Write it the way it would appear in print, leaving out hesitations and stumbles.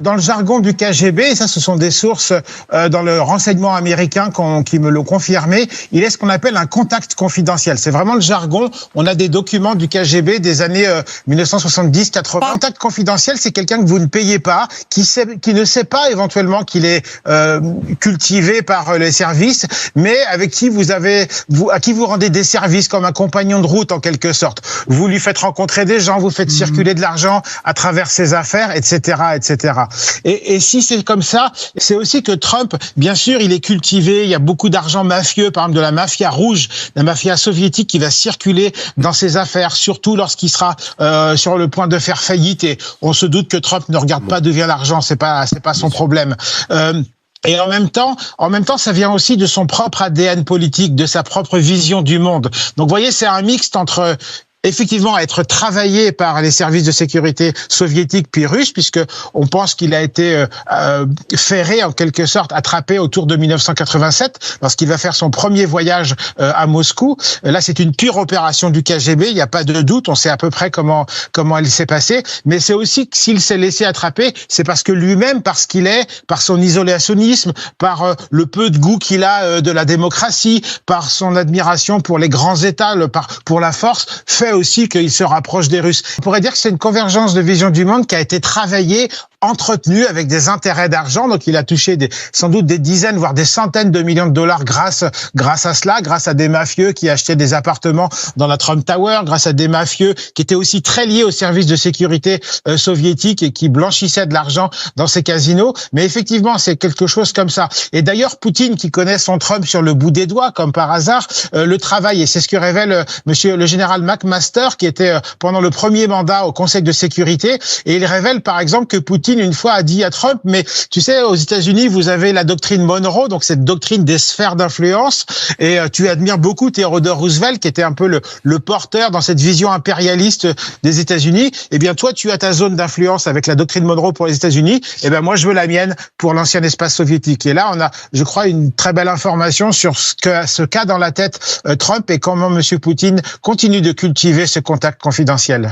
Dans le jargon du KGB, et ça ce sont des sources dans le renseignement américain qui me l'ont confirmé, il est ce qu'on appelle un contact confidentiel. C'est vraiment le jargon. On a des documents du KGB des années 1970-80. Contact confidentiel, c'est quelqu'un que vous ne payez pas, qui ne sait pas éventuellement qu'il est cultivé par les services, mais avec qui à qui vous rendez des services comme un compagnon de route en quelque sorte. Vous lui faites rencontrer des gens, vous faites circuler de l'argent à travers ses affaires, etc., etc. Et si c'est comme ça, c'est aussi que Trump, bien sûr, il est cultivé, il y a beaucoup d'argent mafieux, par exemple de la mafia rouge, la mafia soviétique qui va circuler dans ses affaires, surtout lorsqu'il sera sur le point de faire faillite. Et on se doute que Trump ne regarde pas d'où vient l'argent, c'est pas son problème. Et en même temps, ça vient aussi de son propre ADN politique, de sa propre vision du monde. Donc, vous voyez, c'est un mixte entre effectivement être travaillé par les services de sécurité soviétiques puis russes, puisque on pense qu'il a été ferré en quelque sorte, attrapé autour de 1987 lorsqu'il va faire son premier voyage à Moscou. Là, c'est une pure opération du KGB, il n'y a pas de doute, on sait à peu près comment elle s'est passée, mais c'est aussi que s'il s'est laissé attraper, c'est parce que lui-même, parce qu'il est, par son isolationnisme, par le peu de goût qu'il a de la démocratie, par son admiration pour les grands États, pour la force, fait aussi qu'il se rapproche des Russes. On pourrait dire que c'est une convergence de vision du monde qui a été travaillée, entretenu avec des intérêts d'argent. Donc, il a touché sans doute des dizaines, voire des centaines de millions de dollars grâce à cela, grâce à des mafieux qui achetaient des appartements dans la Trump Tower, grâce à des mafieux qui étaient aussi très liés aux services de sécurité soviétiques et qui blanchissaient de l'argent dans ces casinos. Mais effectivement, c'est quelque chose comme ça. Et d'ailleurs, Poutine, qui connaît son Trump sur le bout des doigts, comme par hasard, le travaille. Et c'est ce que révèle monsieur le général McMaster, qui était pendant le premier mandat au Conseil de sécurité. Et il révèle, par exemple, que Poutine une fois a dit à Trump, mais tu sais, aux États-Unis, vous avez la doctrine Monroe, donc cette doctrine des sphères d'influence, et tu admires beaucoup Theodore Roosevelt, qui était un peu le porteur dans cette vision impérialiste des États-Unis. Eh bien, toi, tu as ta zone d'influence avec la doctrine Monroe pour les États-Unis. Eh bien, moi, je veux la mienne pour l'ancien espace soviétique. Et là, on a, je crois, une très belle information sur ce qu'a dans la tête Trump et comment M. Poutine continue de cultiver ce contact confidentiel.